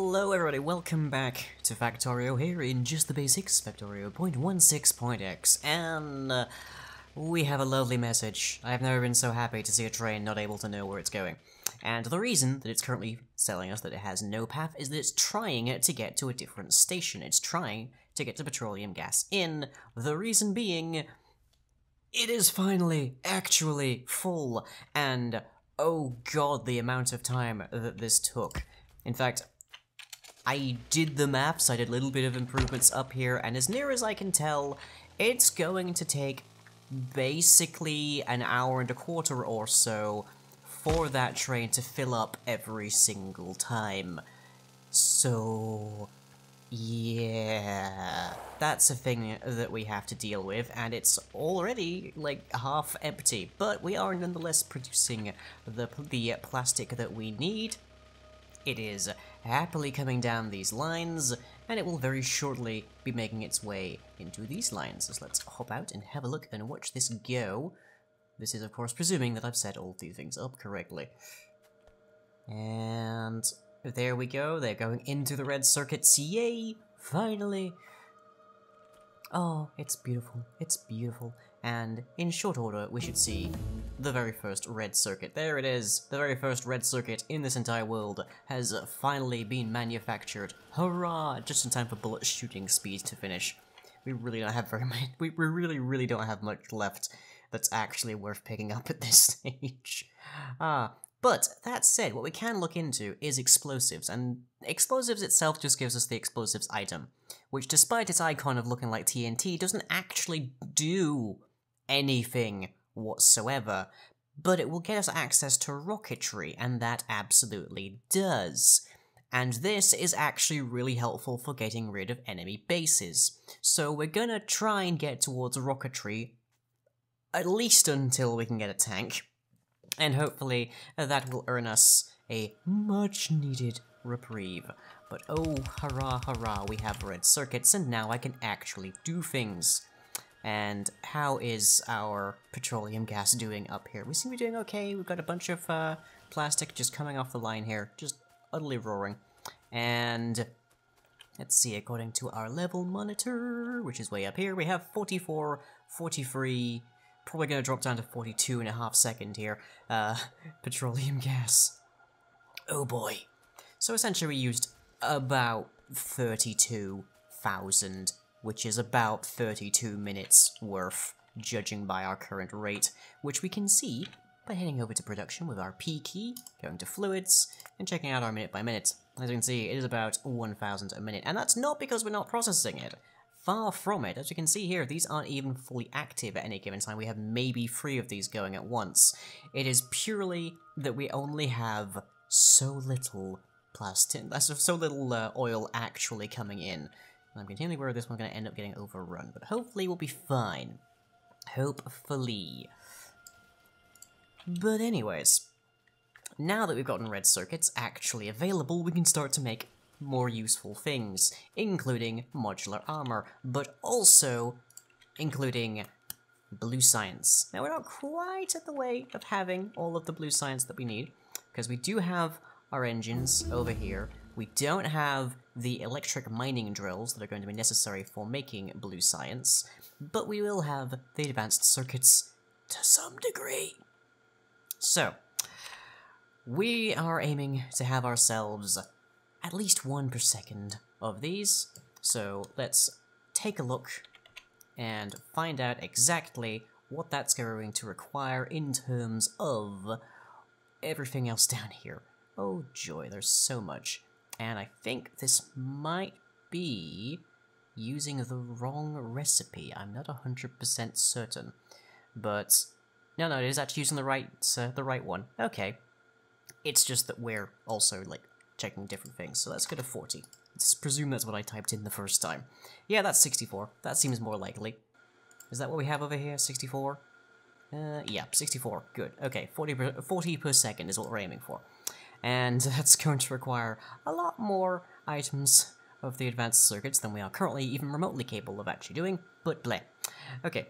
Hello everybody, welcome back to Factorio here in Just the Basics, Factorio.16.x, and we have a lovely message. I've never been so happy to see a train not able to know where it's going. And the reason that it's currently telling us that it has no path is that it's trying to get to a different station. It's trying to get to petroleum gas in. The reason being, it is finally actually full, and oh god, the amount of time that this took. In fact, I did the maths, I did a little bit of improvements up here, and as near as I can tell, it's going to take basically an hour and a quarter or so for that train to fill up every single time. So, yeah, that's a thing that we have to deal with, and it's already, like, half empty, but we are nonetheless producing the plastic that we need. It is happily coming down these lines, and it will very shortly be making its way into these lines. So let's hop out and have a look and watch this go. This is, of course, presuming that I've set all these things up correctly. And there we go, they're going into the red circuits. Yay! Finally! Oh, it's beautiful. It's beautiful. And in short order, we should see the very first red circuit. There it is! The very first red circuit in this entire world has finally been manufactured. Hurrah! Just in time for bullet shooting speed to finish. We really don't have very much. We really don't have much left that's actually worth picking up at this stage. But that said, what we can look into is explosives, and explosives itself just gives us the explosives item, which despite its icon of looking like TNT, doesn't actually do anything whatsoever, but it will get us access to rocketry, and that absolutely does. And this is actually really helpful for getting rid of enemy bases. So we're gonna try and get towards rocketry, at least until we can get a tank. And hopefully that will earn us a much-needed reprieve. But oh, hurrah, hurrah, we have red circuits, and now I can actually do things. And how is our petroleum gas doing up here? We seem to be doing okay. We've got a bunch of plastic just coming off the line here, just utterly roaring. And let's see, according to our level monitor, which is way up here, we have 44, 43... probably gonna drop down to 42.5 seconds here. Petroleum gas. Oh boy. So essentially we used about 32,000, which is about 32 minutes worth, judging by our current rate, which we can see by heading over to production with our P key, going to fluids, and checking out our minute by minute. As you can see, it is about 1,000 a minute, and that's not because we're not processing it. Far from it. As you can see here, these aren't even fully active at any given time. We have maybe 3 of these going at once. It is purely that we only have so little plastic, so little oil actually coming in. And I'm continually worried this one's going to end up getting overrun, but hopefully we'll be fine. Hopefully. But anyways, now that we've gotten red circuits actually available, we can start to make more useful things, including modular armor, but also including blue science. Now, we're not quite at the way of having all of the blue science that we need, because we do have our engines over here. We don't have the electric mining drills that are going to be necessary for making blue science, but we will have the advanced circuits to some degree. So, we are aiming to have ourselves at least 1 per second of these, so let's take a look and find out exactly what that's going to require in terms of everything else down here. Oh joy, there's so much. And I think this might be using the wrong recipe. I'm not 100% certain, but no, it is actually using the right one. Okay, it's just that we're also, like, checking different things, so let's go to 40. Let's presume that's what I typed in the first time. Yeah, that's 64. That seems more likely. Is that what we have over here? 64? Yeah, 64. Good. Okay, 40 per second is what we're aiming for. And that's going to require a lot more items of the advanced circuits than we are currently even remotely capable of actually doing, but bleh. Okay.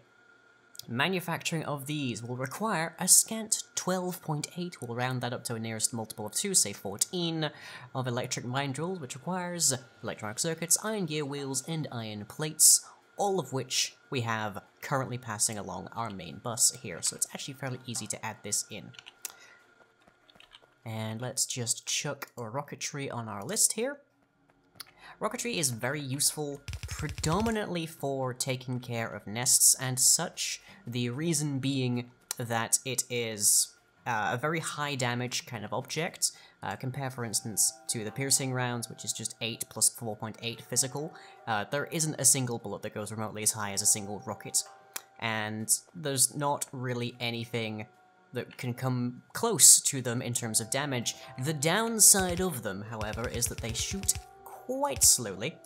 Manufacturing of these will require a scant 12.8, we'll round that up to a nearest multiple of 2, say 14, of electric mine drills, which requires electronic circuits, iron gear wheels, and iron plates, all of which we have currently passing along our main bus here, so it's actually fairly easy to add this in. And let's just chuck rocketry on our list here. Rocketry is very useful, predominantly for taking care of nests and such, the reason being that it is a very high damage kind of object. Compare, for instance, to the piercing rounds, which is just 8 plus 4.8 physical. There isn't a single bullet that goes remotely as high as a single rocket, and there's not really anything that can come close to them in terms of damage. The downside of them, however, is that they shoot quite slowly,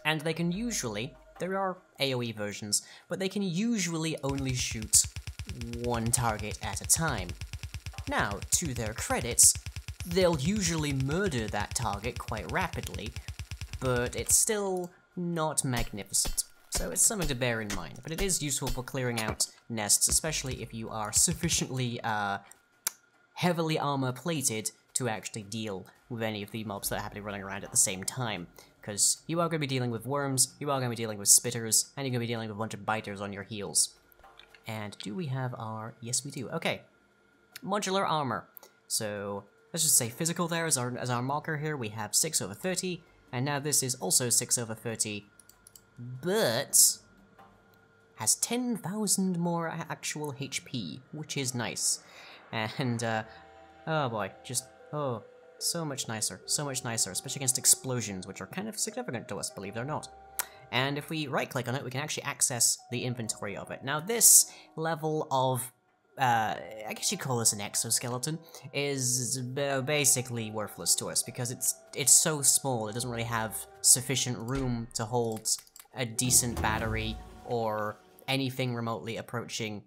and they can usually, there are AoE versions, but they can usually only shoot one target at a time. Now, to their credits, they'll usually murder that target quite rapidly, but it's still not magnificent. So it's something to bear in mind, but it is useful for clearing out nests, especially if you are sufficiently heavily armor-plated to actually deal with any of the mobs that are happily running around at the same time. Because you are going to be dealing with worms, you are going to be dealing with spitters, and you're going to be dealing with a bunch of biters on your heels. And do we have our... Yes, we do. Okay. Modular armor. So, let's just say physical there as our marker here. We have 6 over 30, and now this is also 6 over 30, but has 10,000 more actual HP, which is nice. And, oh boy, just, oh, so much nicer, especially against explosions, which are kind of significant to us, believe it or not. And if we right-click on it, we can actually access the inventory of it. Now, this level of, I guess you'd call this an exoskeleton, is basically worthless to us, because it's so small, it doesn't really have sufficient room to hold a decent battery, or anything remotely approaching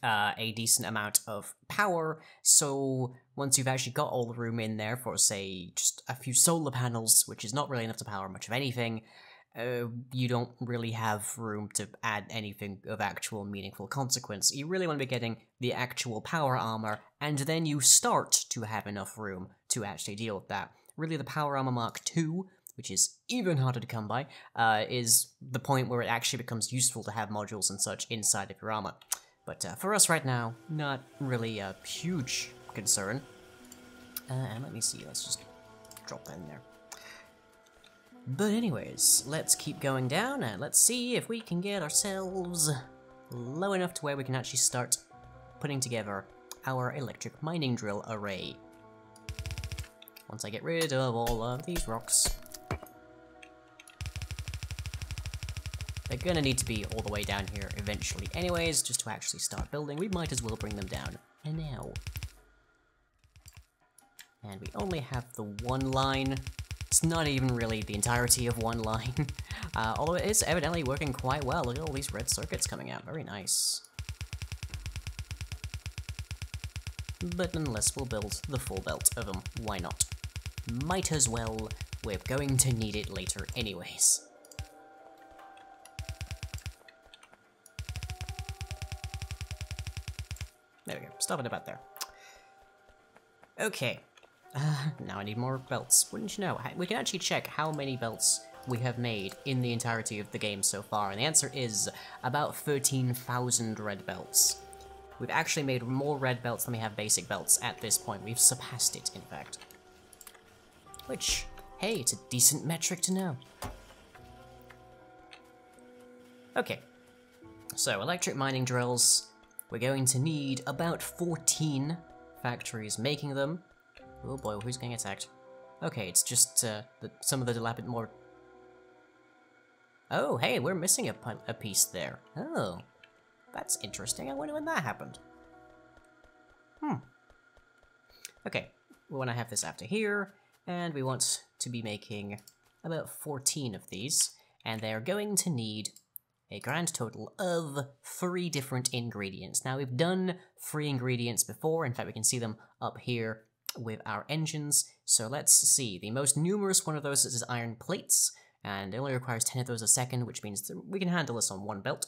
a decent amount of power, so once you've actually got all the room in there for, say, just a few solar panels, which is not really enough to power much of anything, you don't really have room to add anything of actual meaningful consequence. You really want to be getting the actual power armor, and then you start to have enough room to actually deal with that. Really, the Power Armor Mark II, which is even harder to come by, is the point where it actually becomes useful to have modules and such inside of your armor. But for us right now, not really a huge concern. And let me see, let's just drop that in there. But anyways, let's keep going down, and let's see if we can get ourselves low enough to where we can actually start putting together our electric mining drill array. Once I get rid of all of these rocks. They're gonna need to be all the way down here eventually anyways, just to actually start building. We might as well bring them down now. And we only have the one line. It's not even really the entirety of one line, although it is evidently working quite well. Look at all these red circuits coming out, very nice. But nonetheless, we'll build the full belt of them, why not? Might as well, we're going to need it later anyways. There we go, stop it about there. Okay. Now I need more belts. Wouldn't you know? We can actually check how many belts we have made in the entirety of the game so far, and the answer is about 13,000 red belts. We've actually made more red belts than we have basic belts at this point. We've surpassed it, in fact. Which, hey, it's a decent metric to know. Okay. So, electric mining drills. We're going to need about 14 factories making them. Oh boy, who's getting attacked? Okay, it's just some of the dilapidated more... Oh, hey, we're missing a piece there. Oh, that's interesting. I wonder when that happened. Okay, we want to have this after here, and we want to be making about 14 of these, and they're going to need a grand total of 3 different ingredients. Now, we've done 3 ingredients before. In fact, we can see them up here with our engines. So let's see. The most numerous one of those is iron plates, and it only requires 10 of those a second, which means that we can handle this on one belt.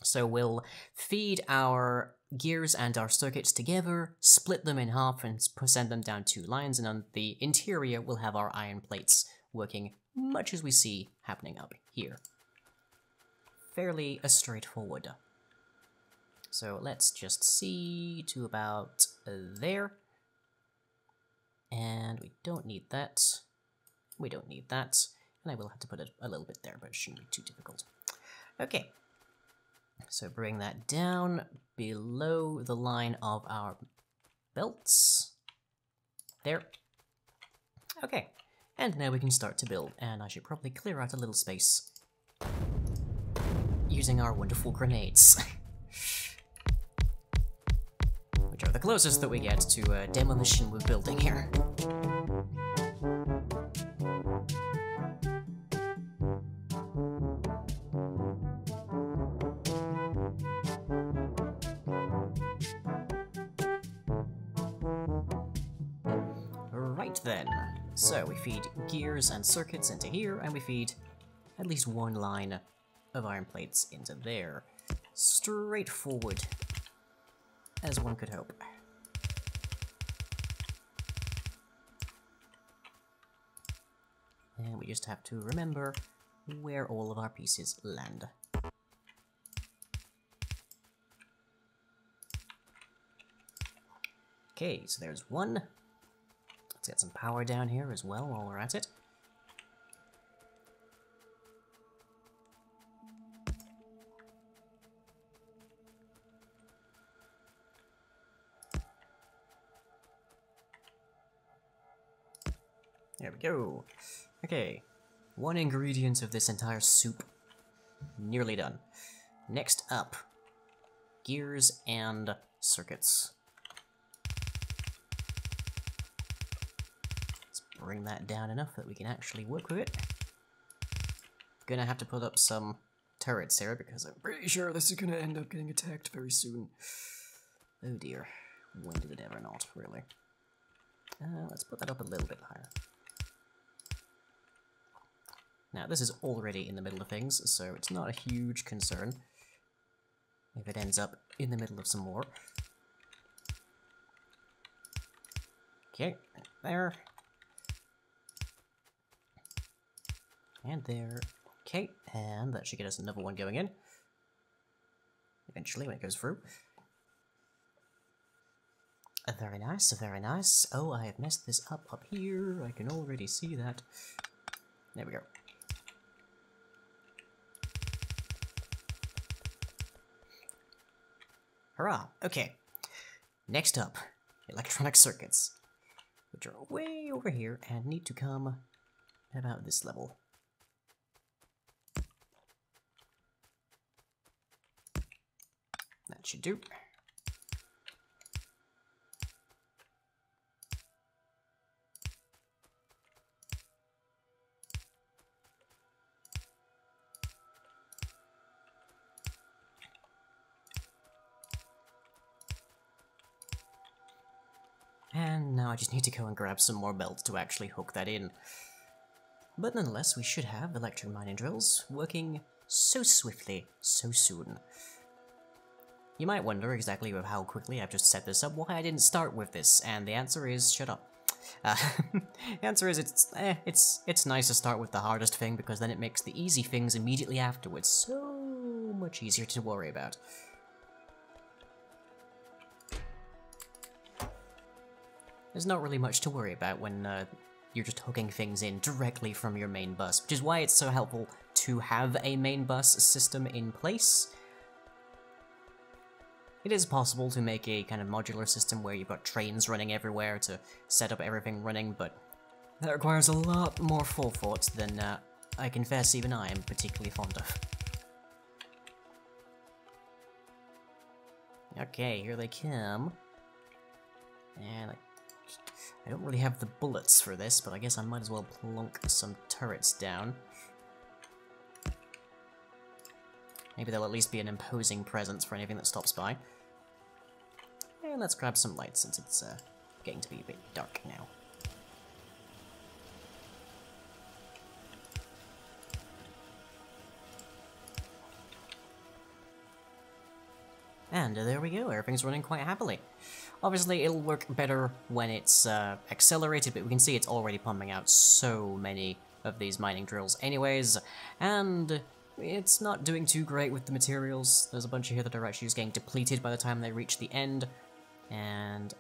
So we'll feed our gears and our circuits together, split them in half, and send them down 2 lines, and on the interior we'll have our iron plates working much as we see happening up here. Fairly straightforward. So let's just see to about there. And we don't need that. We don't need that. And I will have to put it a little bit there, but it shouldn't be too difficult. Okay. So bring that down below the line of our belts. There. Okay. And now we can start to build, and I should probably clear out a little space using our wonderful grenades. Which are the closest that we get to demolition we're building here. Right then, so we feed gears and circuits into here, and we feed at least 1 line of iron plates into there. Straightforward, as one could hope. And we just have to remember where all of our pieces land. Okay, so there's 1. Let's get some power down here as well while we're at it. There we go. Okay, 1 ingredient of this entire soup. Nearly done. Next up, gears and circuits. Let's bring that down enough that we can actually work with it. Gonna have to put up some turrets here because I'm pretty sure this is gonna end up getting attacked very soon. Oh dear. When did it ever not, really? Let's put that up a little bit higher. Now, this is already in the middle of things, so it's not a huge concern if it ends up in the middle of some more. Okay, there. And there. Okay, and that should get us another one going in. Eventually, when it goes through. Very nice, very nice. Oh, I have messed this up here. I can already see that. There we go. Hurrah! Okay. Next up, electronic circuits, which are way over here and need to come about this level. That should do. And now I just need to go and grab some more belts to actually hook that in. But nonetheless, we should have electric mining drills working so swiftly, so soon. You might wonder exactly with how quickly I've just set this up, why I didn't start with this, and the answer is, shut up. The answer is, it's nice to start with the hardest thing, because then it makes the easy things immediately afterwards so much easier to worry about. There's not really much to worry about when you're just hooking things in directly from your main bus, which is why it's so helpful to have a main bus system in place. It is possible to make a kind of modular system where you've got trains running everywhere to set up everything running, but that requires a lot more forethought than I confess even I am particularly fond of. Okay, here they come. And I don't really have the bullets for this, but I guess I might as well plunk some turrets down. Maybe they'll at least be an imposing presence for anything that stops by. And let's grab some light since it's getting to be a bit dark now. And there we go, everything's running quite happily. Obviously, it'll work better when it's accelerated, but we can see it's already pumping out so many of these mining drills anyways, and it's not doing too great with the materials. There's a bunch of here that are actually just getting depleted by the time they reach the end, and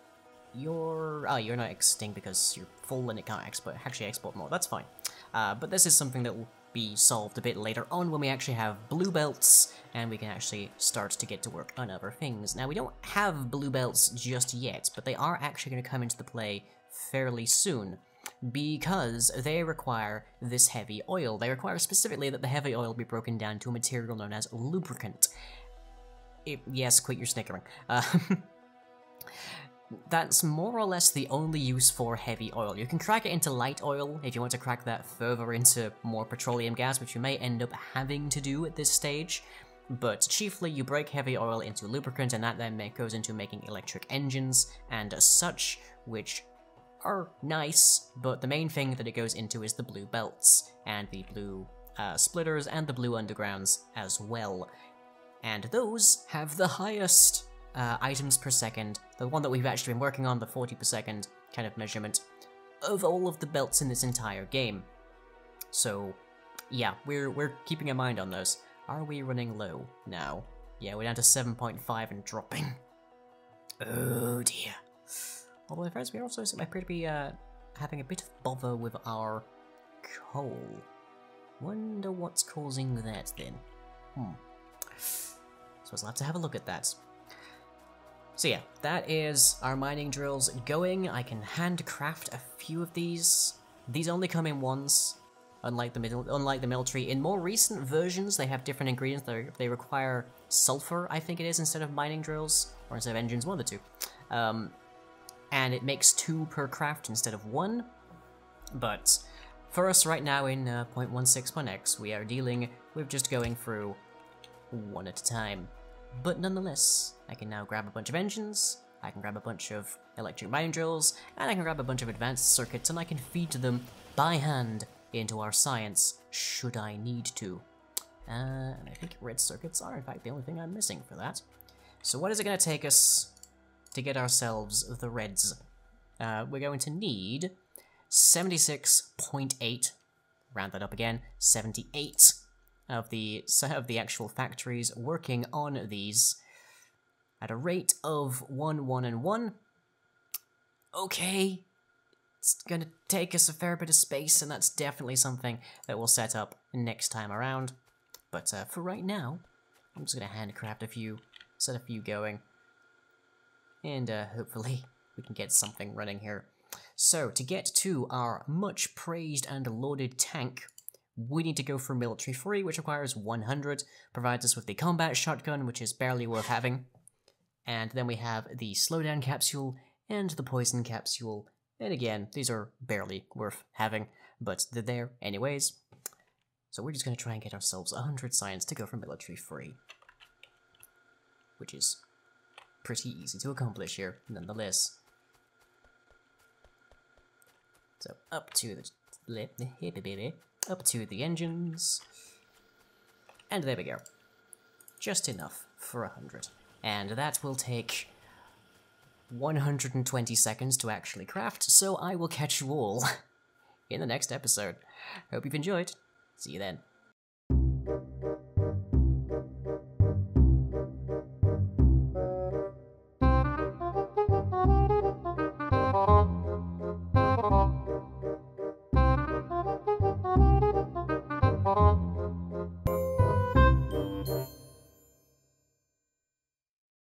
you're not extinct because you're full and it can't actually export more. That's fine. But this is something that will be solved a bit later on when we actually have blue belts and we can actually start to get to work on other things. Now, we don't have blue belts just yet, but they are actually going to come into the play fairly soon because they require this heavy oil. They require specifically that the heavy oil be broken down to a material known as lubricant. Yes, quit your snickering. That's more or less the only use for heavy oil. You can crack it into light oil if you want to crack that further into more petroleum gas, which you may end up having to do at this stage. But chiefly, you break heavy oil into lubricant, and that then goes into making electric engines and such, which are nice, but the main thing that it goes into is the blue belts, and the blue splitters, and the blue undergrounds as well. And those have the highest items per second, the one that we've actually been working on, the 40 per second kind of measurement, of all of the belts in this entire game. So, yeah, we're keeping a mind on those. Are we running low now? Yeah, we're down to 7.5 and dropping. Oh dear. Although, friends, we also appear to be having a bit of bother with our coal. Wonder what's causing that then. So we'll have to have a look at that. So yeah, that is our mining drills going. I can handcraft a few of these. These only come in ones, unlike the military. In more recent versions, they have different ingredients. They require sulfur, I think it is, instead of mining drills, or instead of engines, one of the two. And it makes 2 per craft instead of 1. But for us right now in 0.16.x, we are dealing with just going through 1 at a time. But nonetheless, I can now grab a bunch of engines, I can grab a bunch of electric mining drills, and I can grab a bunch of advanced circuits, and I can feed them by hand into our science, should I need to. And I think red circuits are, in fact, the only thing I'm missing for that. So what is it going to take us to get ourselves the reds? We're going to need 76.8, round that up again, 78 of the actual factories working on these at a rate of 1, 1, and 1. Okay, it's gonna take us a fair bit of space, and that's definitely something that we'll set up next time around. But for right now, I'm just gonna handcraft a few, set a few going, and hopefully we can get something running here. So to get to our much praised and lauded tank, we need to go for military free, which requires 100, provides us with the combat shotgun, which is barely worth having. And then we have the slowdown capsule and the poison capsule. And again, these are barely worth having, but they're there anyways. So we're just going to try and get ourselves 100 science to go for military free, which is pretty easy to accomplish here, nonetheless. So up to the engines, and there we go. Just enough for 100. And that will take 120 seconds to actually craft, so I will catch you all in the next episode. Hope you've enjoyed. See you then.